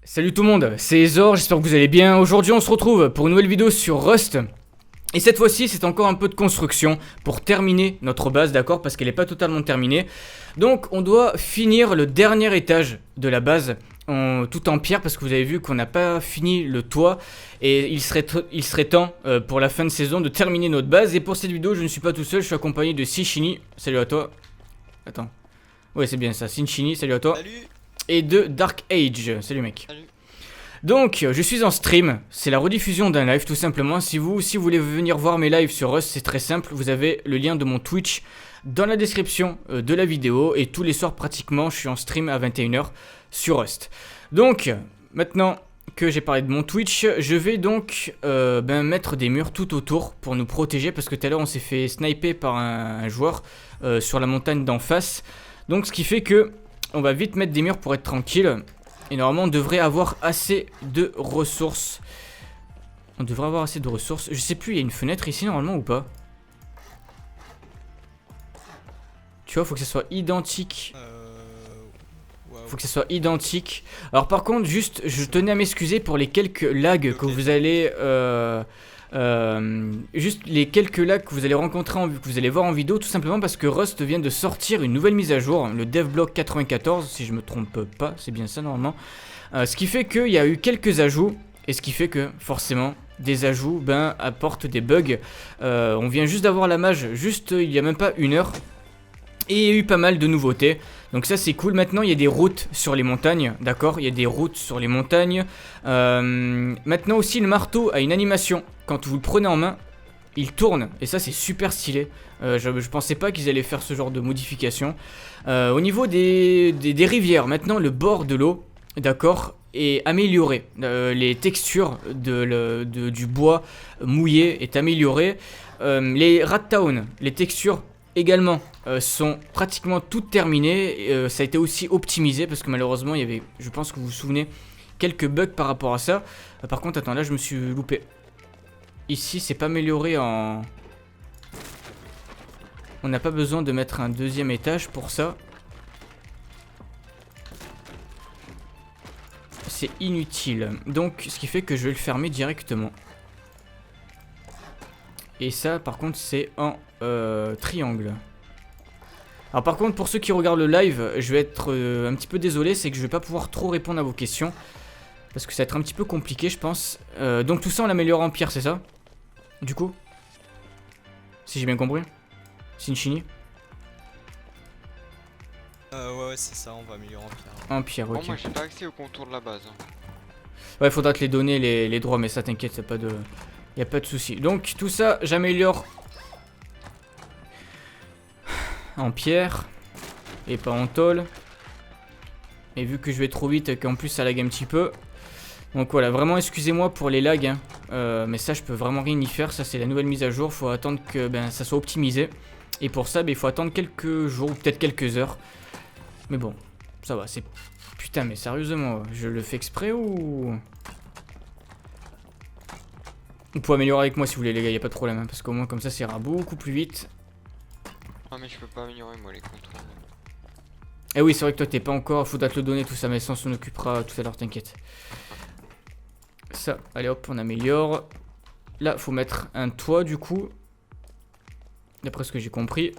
Salut tout le monde, c'est Ezor, j'espère que vous allez bien. Aujourd'hui on se retrouve pour une nouvelle vidéo sur Rust. Et cette fois-ci c'est encore un peu de construction pour terminer notre base, d'accord, parce qu'elle n'est pas totalement terminée. Donc on doit finir le dernier étage de la base tout en pierre, parce que vous avez vu qu'on n'a pas fini le toit. Et il serait temps pour la fin de saison de terminer notre base. Et pour cette vidéo je ne suis pas tout seul, je suis accompagné de Sinchini. Salut à toi. Attends. Ouais, c'est bien ça, Sinchini, salut à toi. Salut. Et de Dark Age. Salut mec. Salut. Donc, je suis en stream, c'est la rediffusion d'un live tout simplement. Si vous voulez venir voir mes lives sur Rust, c'est très simple. Vous avez le lien de mon Twitch dans la description de la vidéo. Et tous les soirs pratiquement, je suis en stream à 21h sur Rust. Donc, maintenant que j'ai parlé de mon Twitch, je vais donc mettre des murs tout autour pour nous protéger. Parce que tout à l'heure, on s'est fait sniper par un joueur sur la montagne d'en face. Donc, ce qui fait que on va vite mettre des murs pour être tranquille. Et normalement on devrait avoir assez de ressources. On devrait avoir assez de ressources. Je sais plus, il y a une fenêtre ici normalement ou pas? Tu vois, faut que ça soit identique. Faut que ça soit identique. Alors par contre, juste, je tenais à m'excuser pour les quelques lags que vous allez... juste les quelques lags que vous allez rencontrer, que vous allez voir en vidéo, tout simplement parce que Rust vient de sortir une nouvelle mise à jour, le DevBlock 94, si je me trompe pas, c'est bien ça normalement. Ce qui fait qu'il y a eu quelques ajouts, et ce qui fait que forcément des ajouts apportent des bugs. On vient juste d'avoir la mage, juste il y a même pas une heure, et il y a eu pas mal de nouveautés. Donc ça c'est cool. Maintenant il y a des routes sur les montagnes. D'accord, il y a des routes sur les montagnes. Maintenant aussi le marteau a une animation. Quand vous le prenez en main, il tourne. Et ça c'est super stylé. Je pensais pas qu'ils allaient faire ce genre de modification. Au niveau des rivières, maintenant le bord de l'eau, d'accord, est amélioré. Les textures du bois mouillé est améliorée. Les rat town, les textures également sont pratiquement toutes terminées. Ça a été aussi optimisé parce que malheureusement il y avait, je pense que vous vous souvenez, quelques bugs par rapport à ça. Par contre attends, là je me suis loupé. Ici c'est pas amélioré en... On n'a pas besoin de mettre un deuxième étage pour ça. C'est inutile. Donc ce qui fait que je vais le fermer directement. Et ça par contre c'est en triangle. Alors par contre pour ceux qui regardent le live, je vais être un petit peu désolé, c'est que je vais pas pouvoir trop répondre à vos questions. Parce que ça va être un petit peu compliqué je pense. Donc tout ça on l'améliore en pierre, c'est ça? Du coup, si j'ai bien compris. Sinchini. Ouais c'est ça, on va améliorer en pierre. En pierre, ok. Bon, moi j'ai pas accès au contour de la base. Ouais, faudra te les donner les droits, mais ça t'inquiète, y a pas de souci. Donc tout ça j'améliore en pierre et pas en tôle. Et vu que je vais trop vite et qu'en plus ça lag un petit peu. Donc voilà, vraiment excusez-moi pour les lags hein. Mais ça je peux vraiment rien y faire. Ça c'est la nouvelle mise à jour, faut attendre que ça soit optimisé. Et pour ça il faut attendre quelques jours ou peut-être quelques heures. Mais bon, ça va, c'est... Putain mais sérieusement, je le fais exprès ou... Vous pouvez améliorer avec moi si vous voulez les gars, y a pas de problème hein, parce qu'au moins comme ça ira beaucoup plus vite. Ah mais je peux pas améliorer moi les contours. Eh oui c'est vrai que toi t'es pas encore, faudra te le donner tout ça, mais ça on s'en occupera tout à l'heure, t'inquiète. Ça, allez hop, on améliore. Là faut mettre un toit du coup, d'après ce que j'ai compris.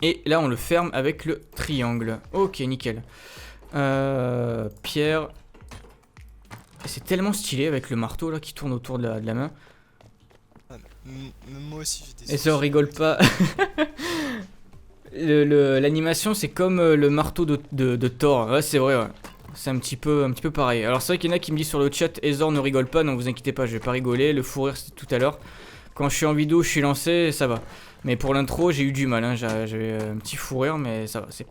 Et là on le ferme avec le triangle. Ok nickel. Pierre. C'est tellement stylé avec le marteau là qui tourne autour de la main. Moi aussi j'ai des... Et ça on rigole pas. L'animation c'est comme le marteau de Thor. Ouais c'est vrai ouais. C'est un petit peu pareil. Alors c'est vrai qu'il y en a qui me disent sur le chat Ezor ne rigole pas, non vous inquiétez pas, je vais pas rigoler. Le fou rire c'était tout à l'heure. Quand je suis en vidéo je suis lancé, ça va. Mais pour l'intro j'ai eu du mal hein. J'avais un petit fou rire mais ça va, c'est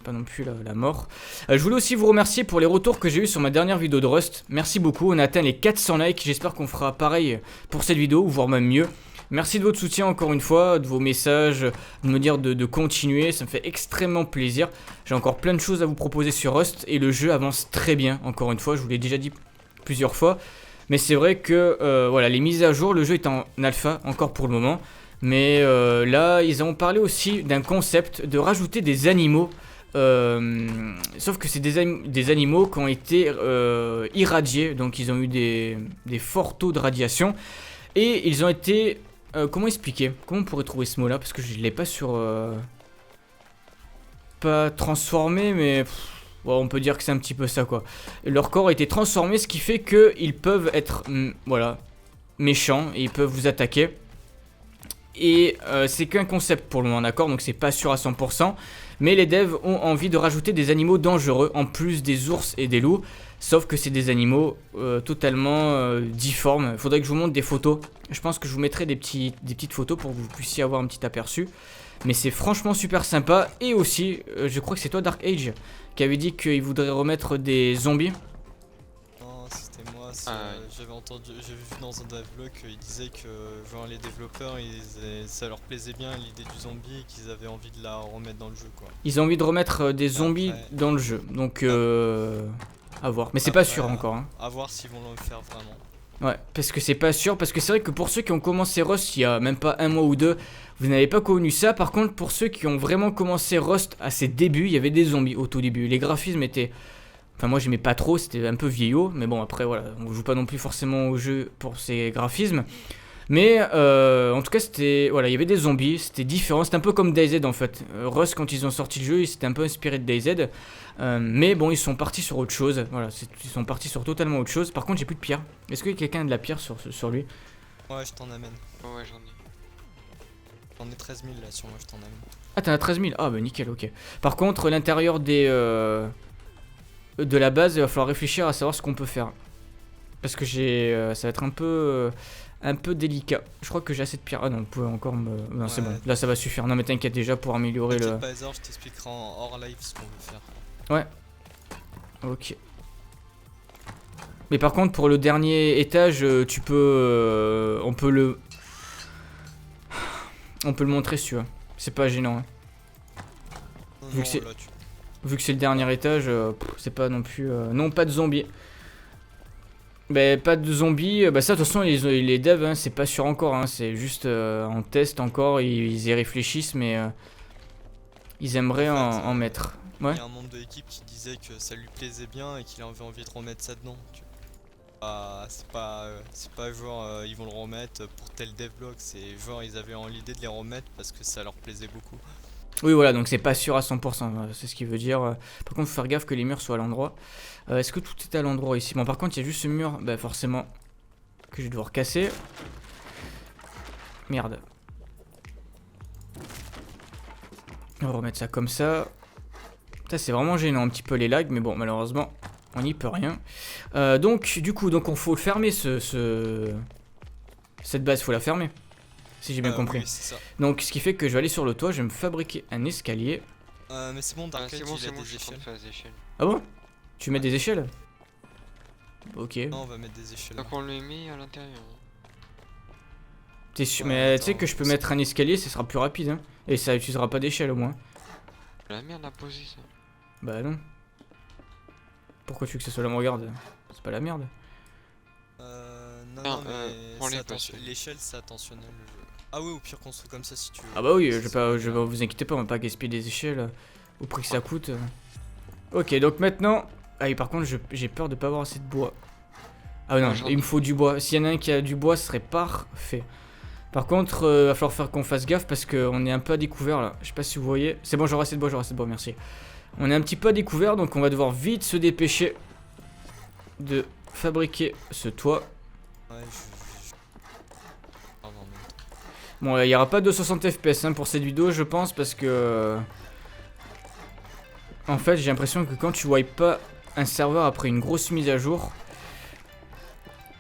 pas non plus la mort. Je voulais aussi vous remercier pour les retours que j'ai eu sur ma dernière vidéo de Rust. Merci beaucoup, on a atteint les 400 likes, j'espère qu'on fera pareil pour cette vidéo, voire même mieux. Merci de votre soutien encore une fois, de vos messages, de me dire de continuer, ça me fait extrêmement plaisir. J'ai encore plein de choses à vous proposer sur Rust et le jeu avance très bien, encore une fois, je vous l'ai déjà dit plusieurs fois. Mais c'est vrai que voilà, les mises à jour, le jeu est en alpha encore pour le moment. Mais là, ils ont parlé aussi d'un concept de rajouter des animaux Sauf que c'est des animaux qui ont été irradiés, donc ils ont eu des forts taux de radiation. Et ils ont été... comment expliquer? Comment on pourrait trouver ce mot-là? Parce que je ne l'ai pas sur... pas transformé, mais... bon, on peut dire que c'est un petit peu ça, quoi. Leur corps a été transformé, ce qui fait qu'ils peuvent être... voilà, méchants, et ils peuvent vous attaquer. Et c'est qu'un concept pour le moment, d'accord? Donc c'est pas sûr à 100%. Mais les devs ont envie de rajouter des animaux dangereux, en plus des ours et des loups. Sauf que c'est des animaux totalement difformes. Il faudrait que je vous montre des photos. Je pense que je vous mettrai des petites photos pour que vous puissiez avoir un petit aperçu. Mais c'est franchement super sympa. Et aussi, je crois que c'est toi Dark Age qui avait dit qu'il voudrait remettre des zombies. Non, c'était moi. J'avais entendu, j'ai vu dans un devlog qu'ils disaient que genre, les développeurs, ça leur plaisait bien l'idée du zombie et qu'ils avaient envie de la remettre dans le jeu, quoi. Ils ont envie de remettre des zombies Après... dans le jeu. Donc, à voir. Mais c'est pas sûr encore. Hein. À voir s'ils vont le faire vraiment. Ouais, parce que c'est pas sûr, parce que c'est vrai que pour ceux qui ont commencé Rust il y a même pas un mois ou deux, vous n'avez pas connu ça. Par contre, pour ceux qui ont vraiment commencé Rust à ses débuts, il y avait des zombies au tout début. Les graphismes étaient... Enfin, moi j'aimais pas trop, c'était un peu vieillot, mais bon, après voilà, on joue pas non plus forcément au jeu pour ses graphismes. Mais en tout cas, c'était... Voilà, il y avait des zombies, c'était différent, c'était un peu comme DayZ en fait. Rust, quand ils ont sorti le jeu, ils s'étaient un peu inspirés de DayZ. Mais bon, ils sont partis sur autre chose. Voilà, ils sont partis sur totalement autre chose. Par contre, j'ai plus de pierre. Est-ce que quelqu'un a de la pierre sur lui? Ouais, je t'en amène. Ouais, j'en ai. J'en ai 13 000 là sur moi, je t'en amène. Ah, t'en as 13 000? Ah, bah nickel, ok. Par contre, l'intérieur des... de la base, il va falloir réfléchir à savoir ce qu'on peut faire. Parce que ça va être un peu délicat. Je crois que j'ai assez de pierre. Ah non, vous pouvez encore me... Non, Ouais. c'est bon. Là, ça va suffire. Non, mais t'inquiète déjà pour améliorer le... T'inquiète pas, Ezra, je t'expliquerai en hors live ce qu'on veut faire. Ouais. Ok. Mais par contre, pour le dernier étage, tu peux... on peut le montrer si tu veux. C'est pas gênant. Hein. Non, Vu non, que c'est- là, Vu que c'est le dernier étage, c'est pas non plus... Non, pas de zombies. Bah, pas de zombies. Bah ça, de toute façon, les devs, hein, c'est pas sûr encore. Hein, c'est juste en test encore. Ils y réfléchissent, mais ils aimeraient en mettre. Ouais. Il y a un membre de l'équipe qui disait que ça lui plaisait bien et qu'il avait envie de remettre ça dedans. C'est pas genre ils vont le remettre pour tel devlog, c'est genre ils avaient l'idée de les remettre parce que ça leur plaisait beaucoup. Oui, voilà, donc c'est pas sûr à 100%, c'est ce qu'il veut dire. Par contre, faut faire gaffe que les murs soient à l'endroit. Est-ce que tout est à l'endroit ici? Bon, par contre, il y a juste ce mur, bah forcément, que je vais devoir casser. Merde. On va remettre ça comme ça. Ça, c'est vraiment gênant, un petit peu les lags, mais bon, malheureusement, on n'y peut rien. Donc, du coup, on faut le fermer, cette base, faut la fermer. Si j'ai bien compris. Oui, c'est ça. Donc, ce qui fait que je vais aller sur le toit, je vais me fabriquer un escalier. Mais c'est bon, Dark Age, C'est bon, il a je des suis en train de échelles. faire des échelles. Ah bon? Tu mets des échelles? Ok. Non, on va mettre des échelles. Donc on le met à l'intérieur. T'es sûr? Ouais, Mais tu sais attends, que je peux mettre un escalier, ça sera plus rapide. Hein. Et ça utilisera pas d'échelle au moins. La merde a posé ça. Bah non. Pourquoi tu veux que ce soit la regarde? C'est pas la merde. Non, Non, non, mais prends-les c'est parce que- l'échelle c'est attentionnel le jeu. Ah oui, au pire construit comme ça si tu veux. Ah bah oui, Ça, je c'est vais bien. vous inquiétez pas, on va pas gaspiller des échelles au prix que ça coûte. Ok, donc maintenant... Ah oui, par contre, j'ai peur de pas avoir assez de bois. Ah non, il me faut du bois. S'il y en a un qui a du bois, ce serait parfait. Par contre, va falloir faire qu'on fasse gaffe parce qu'on est un peu à découvert là. Je sais pas si vous voyez. C'est bon, j'aurai assez de bois, merci. On est un petit peu à découvert, donc on va devoir vite se dépêcher de fabriquer ce toit. Ouais, Pardon, Bon, il n'y aura pas de 60 FPS hein, pour cette vidéo, je pense, parce que... En fait, j'ai l'impression que quand tu wipes pas un serveur après une grosse mise à jour,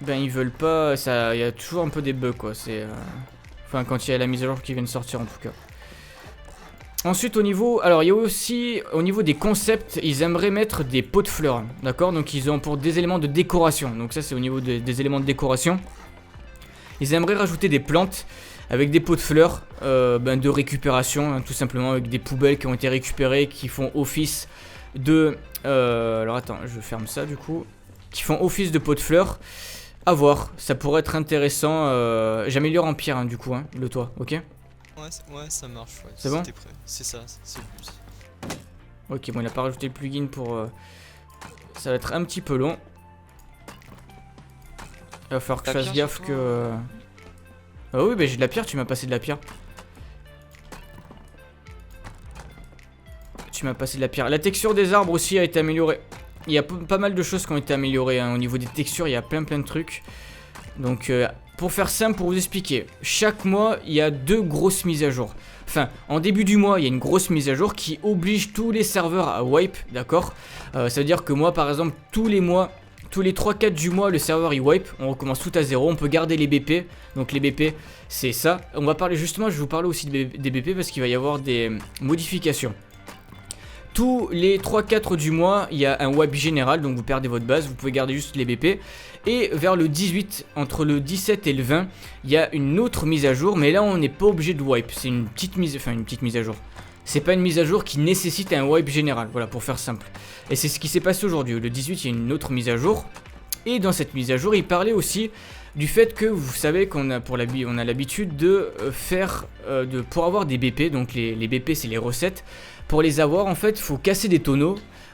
ben ils veulent pas... Il y a toujours un peu des bugs, quoi. Enfin, quand il y a la mise à jour qui vient de sortir, en tout cas. Ensuite, au niveau... Alors, il y a aussi... Au niveau des concepts, ils aimeraient mettre des pots de fleurs, d'accord? Donc, ils ont pour des éléments de décoration. Donc, ça, c'est au niveau des éléments de décoration. Ils aimeraient rajouter des plantes avec des pots de fleurs de récupération, hein, tout simplement avec des poubelles qui ont été récupérées, qui font office de... alors attends, je ferme ça du coup. Qui font office de pots de fleurs. À voir, ça pourrait être intéressant. J'améliore en pierre hein, du coup, hein, le toit, ok? Ouais, ça marche, ouais. C'est bon? T'es prêt. C'est ça, c'est le but. Ok, bon, il a pas rajouté le plugin pour... Ça va être un petit peu long. Il va falloir que je La fasse pierre gaffe sur que... toi Ah oui, bah j'ai de la pierre, tu m'as passé de la pierre. Tu m'as passé de la pierre. La texture des arbres aussi a été améliorée. Il y a pas mal de choses qui ont été améliorées hein. Au niveau des textures, il y a plein de trucs. Donc pour faire simple, pour vous expliquer, chaque mois il y a 2 grosses mises à jour. Enfin, en début du mois il y a une grosse mise à jour qui oblige tous les serveurs à wipe, d'accord. Ça veut dire que moi par exemple tous les mois, tous les 3-4 du mois le serveur il wipe, on recommence tout à zéro, on peut garder les BP. Donc les BP c'est ça. On va parler justement, je vais vous parler aussi des BP parce qu'il va y avoir des modifications. Tous les 3-4 du mois, il y a un wipe général, donc vous perdez votre base, vous pouvez garder juste les BP. Et vers le 18, entre le 17 et le 20, il y a une autre mise à jour, mais là on n'est pas obligé de wipe, c'est une petite mise à jour. C'est pas une mise à jour qui nécessite un wipe général, voilà pour faire simple. Et c'est ce qui s'est passé aujourd'hui, le 18 il y a une autre mise à jour. Et dans cette mise à jour, il parlait aussi du fait que vous savez qu'on a l'habitude de faire, pour avoir des BP, donc les BP c'est les recettes. Pour les avoir, en fait, il faut casser des tonneaux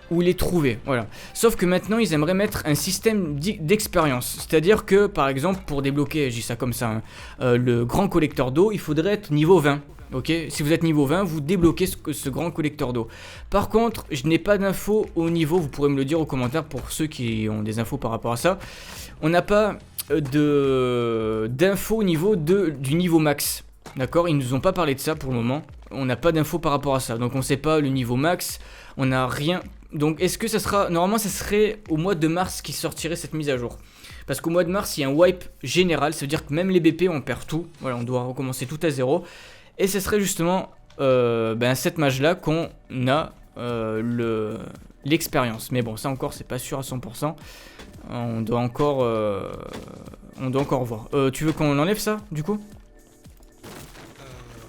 ou les trouver, voilà. Sauf que maintenant, ils aimeraient mettre un système d'expérience. C'est-à-dire que, par exemple, pour débloquer, je dis ça comme ça, hein, le grand collecteur d'eau, il faudrait être niveau 20. Ok, si vous êtes niveau 20, vous débloquez ce grand collecteur d'eau. Par contre, je n'ai pas d'infos au niveau, vous pourrez me le dire aux commentaires pour ceux qui ont des infos par rapport à ça. On n'a pas d'infos au niveau du niveau max. D'accord, ils nous ont pas parlé de ça pour le moment. On n'a pas d'infos par rapport à ça. Donc on sait pas le niveau max. On n'a rien. Donc est-ce que ça sera... Normalement ça serait au mois de mars qui sortirait cette mise à jour. Parce qu'au mois de mars il y a un wipe général. Ça veut dire que même les BP on perd tout. Voilà, on doit recommencer tout à zéro. Et ce serait justement cette mage là qu'on a l'expérience. Mais bon ça encore c'est pas sûr à 100%. On doit encore voir. Tu veux qu'on enlève ça du coup?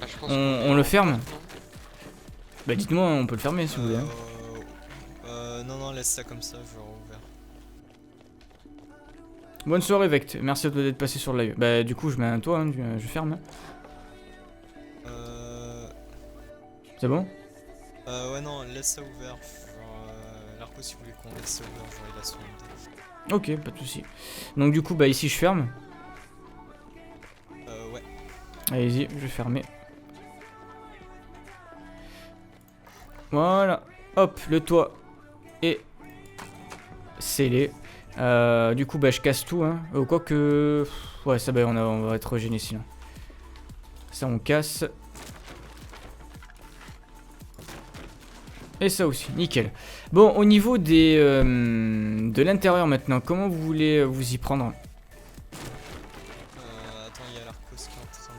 Je pense On le ferme? Bah dites-moi, on peut le fermer si vous voulez. Non, laisse ça comme ça, je vais rouvrir. Bonne soirée Vect, merci à toi d'être passé sur le live. Bah du coup je mets un toit, hein, je ferme. C'est bon? Ouais non, laisse ça ouvert. L'arco si vous voulez qu'on laisse ça ouvert, genre il a son idée. Ok, pas de soucis. Donc du coup bah ici je ferme. Ouais. Allez-y, je vais fermer. Voilà, hop, le toit est scellé. Du coup, bah, je casse tout. Hein. Quoique. Ouais, ça, bah, on va être gêné sinon. Ça, on casse. Et ça aussi, nickel. Bon, au niveau de l'intérieur maintenant, comment vous voulez vous y prendre? Attends, il y a l'Arcos qui est en train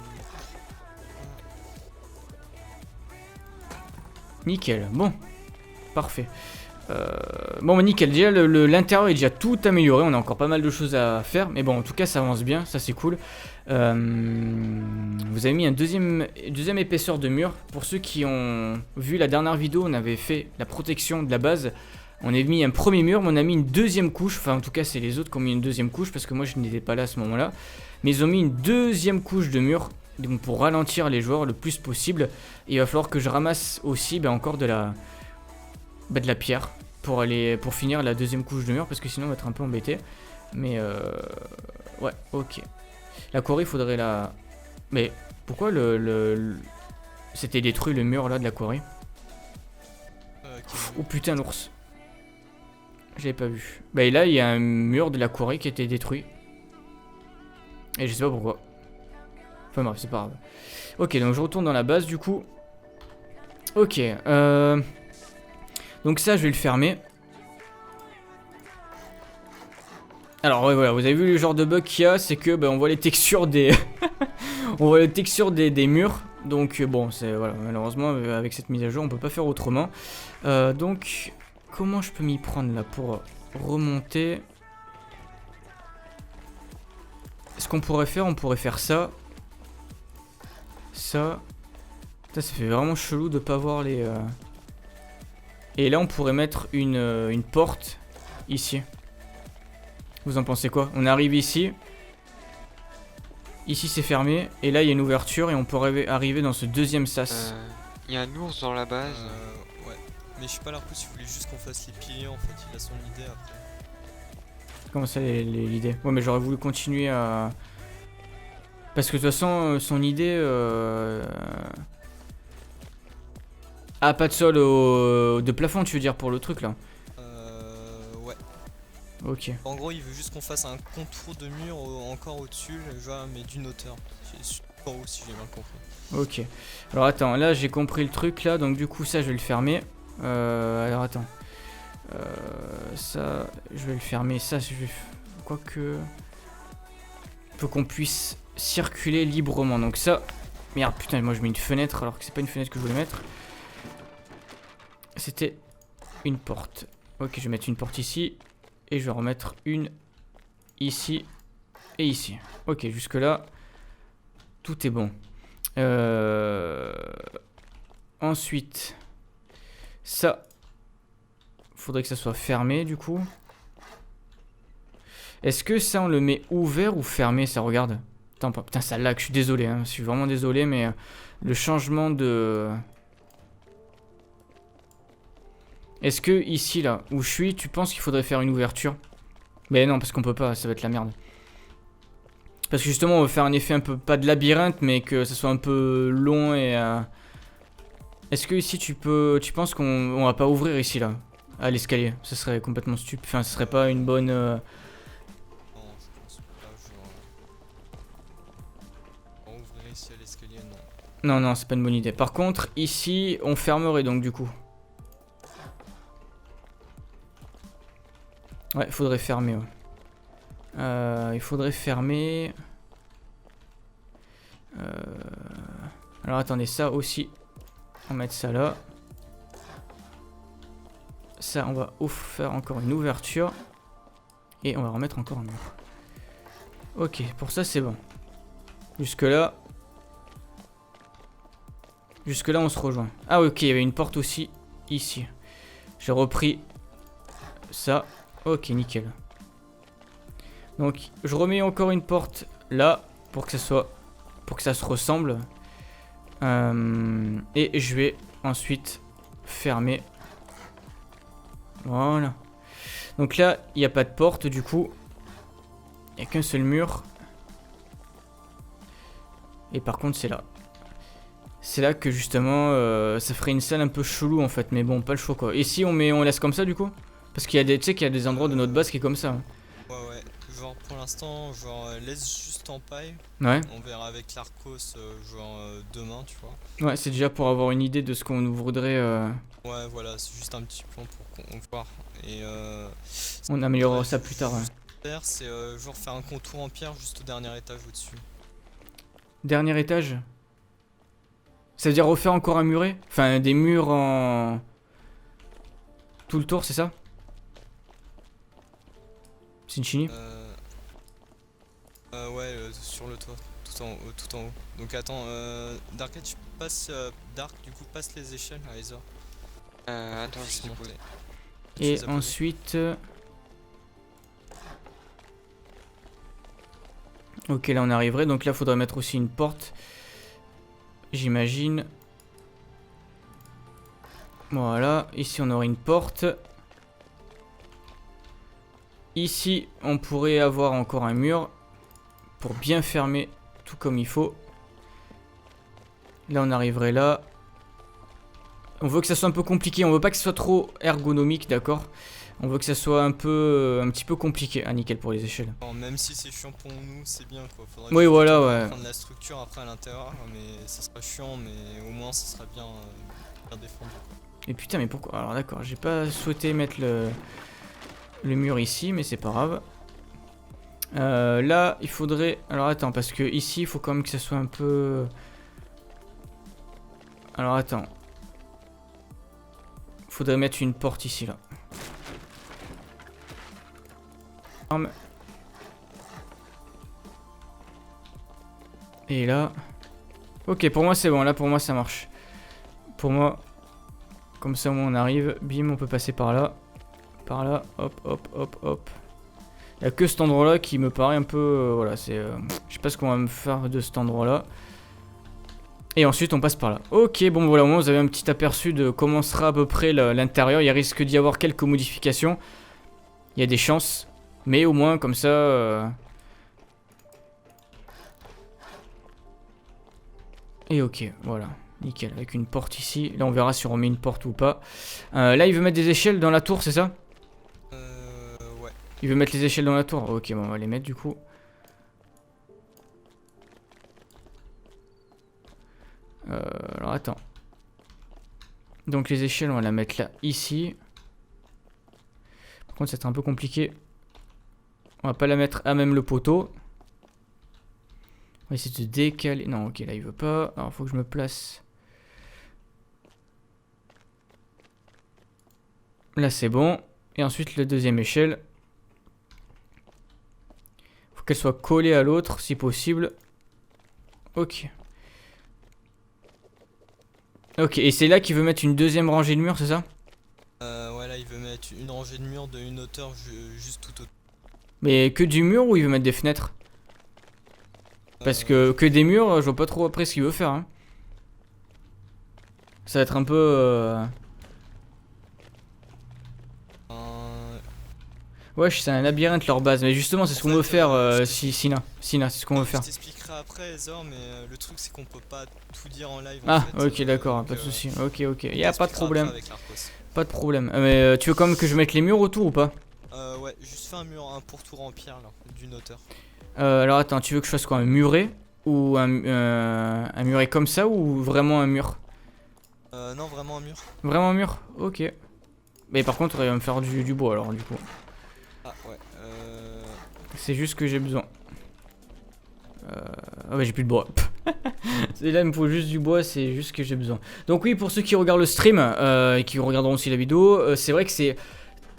de... Nickel, bon, parfait. Bon bah nickel, déjà l'intérieur est déjà tout amélioré, on a encore pas mal de choses à faire, mais bon en tout cas ça avance bien, ça c'est cool. Vous avez mis un deuxième épaisseur de mur. Pour ceux qui ont vu la dernière vidéo, on avait fait la protection de la base. On a mis un premier mur, mais on a mis une deuxième couche, enfin en tout cas c'est les autres qui ont mis une deuxième couche, parce que moi je n'étais pas là à ce moment là. Mais ils ont mis une deuxième couche de mur, donc pour ralentir les joueurs le plus possible. Et il va falloir que je ramasse aussi encore de la pierre pour finir la deuxième couche de mur, parce que sinon on va être un peu embêté. Mais ouais, ok. La quarry, il faudrait la... Mais pourquoi c'était détruit le mur là de la quarry? Oh putain, l'ours. J'avais pas vu. Bah et là il y a un mur de la quarry qui a été détruit. Et je sais pas pourquoi. Enfin bref, c'est pas grave. Ok, donc je retourne dans la base du coup. Ok, donc ça je vais le fermer. Alors ouais, voilà, vous avez vu le genre de bug qu'il y a, c'est que on voit les textures des on voit les textures des murs. Donc bon, c'est voilà, malheureusement avec cette mise à jour, on peut pas faire autrement. Donc comment je peux m'y prendre là pour remonter? Ce qu'on pourrait faire, on pourrait faire ça. Ça. Ça fait vraiment chelou de pas voir les... Et là on pourrait mettre une porte ici. Vous en pensez quoi? On arrive ici. Ici c'est fermé. Et là il y a une ouverture et on peut arriver dans ce deuxième sas. Il y a un ours dans la base. Ouais. Mais je sais pas, Larcos, il voulait juste qu'on fasse les piliers en fait, il a son idée après. Comment ça l'idée? Ouais, mais j'aurais voulu continuer à. Parce que de toute façon, son idée. Ah, pas de sol de plafond, tu veux dire, pour le truc là? Ouais. Ok. En gros, il veut juste qu'on fasse un contour de mur encore au-dessus, genre, mais d'une hauteur. C'est super haut si j'ai bien compris. Ok. Alors attends, là j'ai compris le truc là, donc du coup ça je vais le fermer. Alors attends. Ça, je vais le fermer. Ça, je vais. Quoique. Il faut qu'on puisse circuler librement. Donc ça. Merde, putain, moi je mets une fenêtre alors que c'est pas une fenêtre que je voulais mettre. C'était une porte. Ok, je vais mettre une porte ici. Et je vais remettre une ici et ici. Ok, jusque là, tout est bon. Ensuite, ça, faudrait que ça soit fermé du coup. Est-ce que ça on le met ouvert ou fermé, ça regarde? Attends, putain, ça lag, je suis désolé, hein, je suis vraiment désolé, mais le changement de... Est-ce que ici là, où je suis, tu penses qu'il faudrait faire une ouverture? Mais non, parce qu'on peut pas, ça va être la merde. Parce que justement, on veut faire un effet un peu, pas de labyrinthe, mais que ça soit un peu long et... Est-ce que ici tu penses qu'on va pas ouvrir ici là, à l'escalier? Ce serait complètement stupide, enfin ce serait pas une bonne... Non, je pense pas, genre... On ouvrirait ici à l'escalier, non. Non, non, c'est pas une bonne idée. Par contre, ici, on fermerait donc du coup. Ouais, il faudrait fermer, ouais. Il faudrait fermer... Alors attendez, ça aussi... On va mettre ça là. Ça, on va faire encore une ouverture. Et on va remettre encore un mur. Ok, pour ça c'est bon. Jusque là... Jusque là on se rejoint. Ah ok, il y avait une porte aussi ici. J'ai repris ça. Ok, nickel. Donc je remets encore une porte là pour que ça soit, pour que ça se ressemble. Et je vais ensuite fermer. Voilà. Donc là il n'y a pas de porte du coup. Il n'y a qu'un seul mur. Et par contre c'est là. C'est là que justement ça ferait une salle un peu chelou en fait. Mais bon, pas le choix quoi. Et si on laisse comme ça du coup? Parce qu'il y a des, tu sais qu'il y a des endroits de notre base qui est comme ça. Hein. Ouais, genre pour l'instant, genre laisse juste en paille. Ouais. On verra avec l'Arcos, genre demain, tu vois. Ouais, c'est déjà pour avoir une idée de ce qu'on voudrait. Ouais, voilà, c'est juste un petit plan pour qu'on voit. Et On améliorera ça plus tard. Ouais. faire, c'est genre faire un contour en pierre juste au dernier étage au-dessus. Dernier étage. Ça veut dire refaire encore un muret? Enfin, des murs en... Tout le tour, c'est ça? Sinchini? Ouais, sur le toit, tout en haut. Donc attends, Darkhead, tu passes... Dark, du coup, passe les échelles à Ether. Attends, je vais monter. Et ensuite... Ok, là on arriverait. Donc là, faudrait mettre aussi une porte. J'imagine. Voilà. Ici, on aurait une porte. Ici, on pourrait avoir encore un mur. Pour bien fermer tout comme il faut. Là, on arriverait là. On veut que ça soit un peu compliqué. On veut pas que ce soit trop ergonomique, d'accord? On veut que ça soit un petit peu compliqué. Ah, nickel pour les échelles. Bon, même si c'est chiant pour nous, c'est bien quoi. Faudrait Oui, voilà, ouais. prendre la structure après à l'intérieur, mais ça sera chiant, mais au moins ça sera bien, bien défendu. Quoi. Et putain, mais pourquoi? Alors d'accord, j'ai pas souhaité mettre le mur ici, mais c'est pas grave. Là, il faudrait... Alors attends, parce que ici, il faut quand même que ça soit un peu... Alors attends. Faudrait mettre une porte ici, là. Et là... Ok, pour moi c'est bon, là pour moi ça marche. Pour moi, comme ça au moins on arrive, bim, on peut passer par là. Par là, hop, hop, hop, hop. Il n'y a que cet endroit là qui me paraît un peu... voilà, c'est... je sais pas ce qu'on va me faire de cet endroit là. Et ensuite on passe par là. Ok, bon voilà, au moins vous avez un petit aperçu de comment sera à peu près l'intérieur. Il risque d'y avoir quelques modifications. Il y a des chances. Mais au moins comme ça... Et ok, voilà. Nickel, avec une porte ici. Là on verra si on remet une porte ou pas. Là il veut mettre des échelles dans la tour, c'est ça? Ouais. Il veut mettre les échelles dans la tour. Ok, bon on va les mettre du coup. Alors attends. Donc les échelles on va la mettre là, ici. Par contre c'est un peu compliqué. On va pas la mettre à même le poteau. On va essayer de décaler. Non ok là il veut pas. Alors faut que je me place. Là c'est bon. Et ensuite la deuxième échelle. Faut qu'elle soit collée à l'autre si possible. Ok. Ok, et c'est là qu'il veut mettre une deuxième rangée de murs, c'est ça? Ouais, là il veut mettre une rangée de murs de une hauteur juste tout autour. Mais que du mur ou il veut mettre des fenêtres? Parce que des murs, je vois pas trop après ce qu'il veut faire. Hein. Ça va être un peu... Wesh, c'est un labyrinthe leur base, mais justement c'est ce qu'on veut faire, Sina, c'est ce qu'on veut faire. Je t'expliquerai après, Zor, mais le truc c'est qu'on peut pas tout dire en live. Ah, en fait, ok, d'accord, pas de soucis. Ok, on y'a pas de t'expliquera problème. après avec l'Arcos. Pas de problème. Mais tu veux quand même que je mette les murs autour ou pas? Ouais, juste fais un mur, un pourtour en pierre là, d'une hauteur. Alors attends, tu veux que je fasse quoi? Un muret? Ou un muret comme ça ou vraiment un mur? Non, vraiment un mur. Vraiment un mur? Ok. Mais par contre, il va me faire du bois alors du coup. Ah ouais, C'est juste que j'ai besoin. Ah bah j'ai plus de bois. Là il me faut juste du bois, c'est juste que j'ai besoin. Donc oui, pour ceux qui regardent le stream et qui regarderont aussi la vidéo, c'est vrai que c'est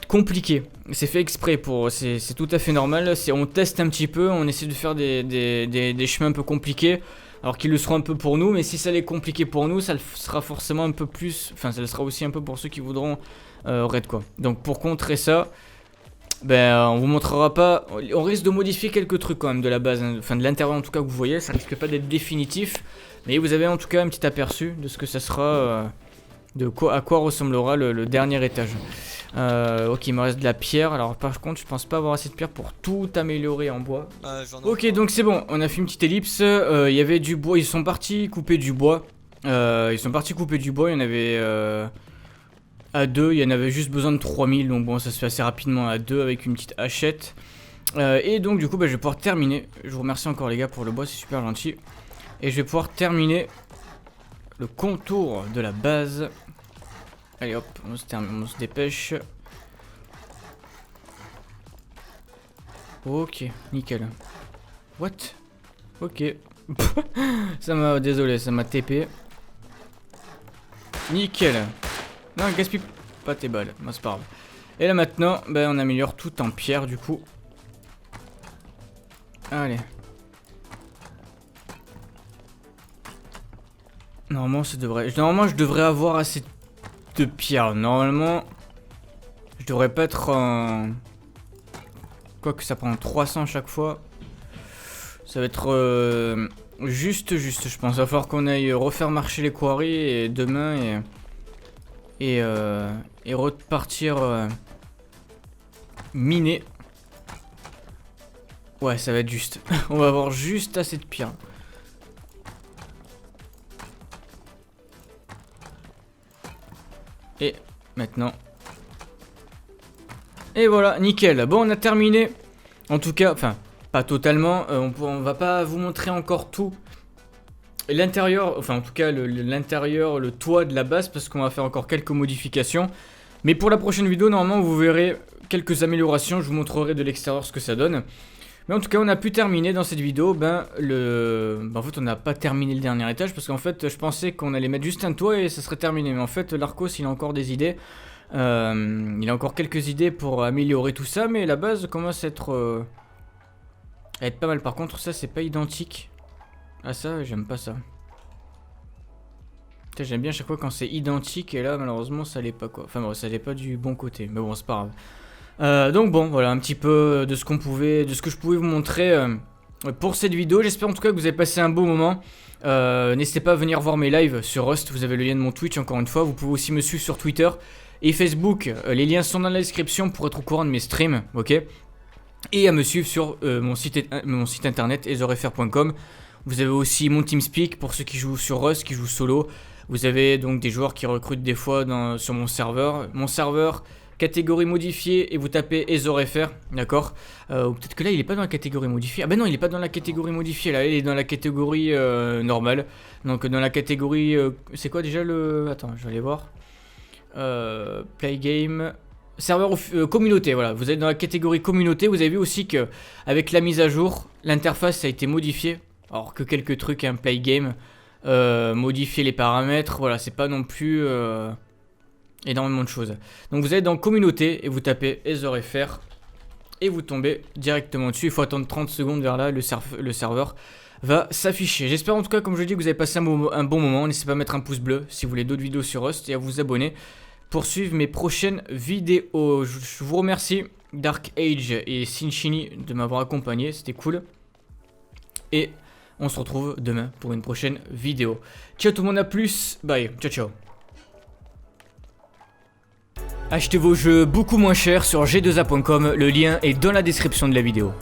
compliqué. C'est fait exprès pour, c'est tout à fait normal. On teste un petit peu, on essaie de faire des chemins un peu compliqués. Alors qu'ils le seront un peu pour nous, mais si ça l'est compliqué pour nous, ça le sera forcément un peu plus. Enfin, ça le sera aussi un peu pour ceux qui voudront raid quoi. Donc pour contrer ça, ben on vous montrera pas. On risque de modifier quelques trucs quand même de la base, hein. Enfin de l'intérieur en tout cas que vous voyez, ça risque pas d'être définitif. Mais vous avez en tout cas un petit aperçu de ce que ça sera, à quoi ressemblera le dernier étage. Ok, il me reste de la pierre. Alors par contre, je pense pas avoir assez de pierre pour tout améliorer en bois. Ok, donc c'est bon, on a fait une petite ellipse. Il y avait du bois, ils sont partis couper du bois. Il y en avait à 2, il y en avait juste besoin de 3000. Donc bon, ça se fait assez rapidement à 2 avec une petite hachette. Et donc du coup, bah, je vais pouvoir terminer. Je vous remercie encore les gars pour le bois, c'est super gentil. Et je vais pouvoir terminer le contour de la base. Allez hop, on se dépêche. Ok, nickel. What? Ok. Désolé, ça m'a TP. Nickel. Non, gaspille pas tes balles, moi c'est pas grave. Et là maintenant, ben, on améliore tout en pierre du coup. Allez. Normalement, je devrais avoir assez de pierre. Normalement, je devrais pas être en... Quoi que ça prend 300 chaque fois. Ça va être juste, je pense. Il va falloir qu'on aille refaire marcher les quarries et demain et repartir miner. Ouais, ça va être juste. On va avoir juste assez de pierre. Et maintenant. Et voilà, nickel. Bon, on a terminé. En tout cas, enfin, pas totalement. On va pas vous montrer encore tout. L'intérieur, enfin en tout cas l'intérieur, le toit de la base, parce qu'on va faire encore quelques modifications. Mais pour la prochaine vidéo, normalement, vous verrez quelques améliorations. Je vous montrerai de l'extérieur ce que ça donne. Mais en tout cas, on a pu terminer dans cette vidéo. En fait, on n'a pas terminé le dernier étage parce qu'en fait, je pensais qu'on allait mettre juste un toit et ça serait terminé. Mais en fait, l'Arcos, il a encore des idées. Il a encore quelques idées pour améliorer tout ça. Mais la base commence à être pas mal. Par contre, ça, c'est pas identique. Ah, ça, j'aime pas ça. J'aime bien chaque fois quand c'est identique. Et là, malheureusement, ça l'est pas quoi. Enfin, bon, ça l'est pas du bon côté. Mais bon, c'est pas grave. Donc bon, voilà un petit peu de ce que je pouvais vous montrer pour cette vidéo. J'espère en tout cas que vous avez passé un bon moment. N'hésitez pas à venir voir mes lives sur Rust, vous avez le lien de mon Twitch encore une fois. Vous pouvez aussi me suivre sur Twitter et Facebook, les liens sont dans la description pour être au courant de mes streams, ok. Et à me suivre sur mon site internet ezorfr.com. Vous avez aussi mon TeamSpeak pour ceux qui jouent sur Rust, qui jouent solo. Vous avez donc des joueurs qui recrutent des fois sur mon serveur. Mon serveur, catégorie modifiée, et vous tapez ezorfr, d'accord. Ou peut-être que là il est pas dans la catégorie modifiée. Ah ben non, il est pas dans la catégorie modifiée, là il est dans la catégorie normale. Donc dans la catégorie, c'est quoi déjà le... Attends, je vais aller voir. Play game... Serveur communauté, voilà, vous êtes dans la catégorie communauté. Vous avez vu aussi que avec la mise à jour, l'interface a été modifiée. Alors que quelques trucs, un play game, modifier les paramètres, voilà, c'est pas non plus énormément de choses. Donc vous êtes dans communauté et vous tapez ezorfr et vous tombez directement dessus. Il faut attendre 30 secondes vers là, le serveur va s'afficher. J'espère en tout cas, comme je dis, que vous avez passé un bon moment. N'hésitez pas à mettre un pouce bleu si vous voulez d'autres vidéos sur Rust et à vous abonner pour suivre mes prochaines vidéos. Je vous remercie Dark Age et Sinchini de m'avoir accompagné, c'était cool. Et on se retrouve demain pour une prochaine vidéo. Ciao tout le monde, à plus, bye, ciao ciao. Achetez vos jeux beaucoup moins chers sur g2a.com, le lien est dans la description de la vidéo.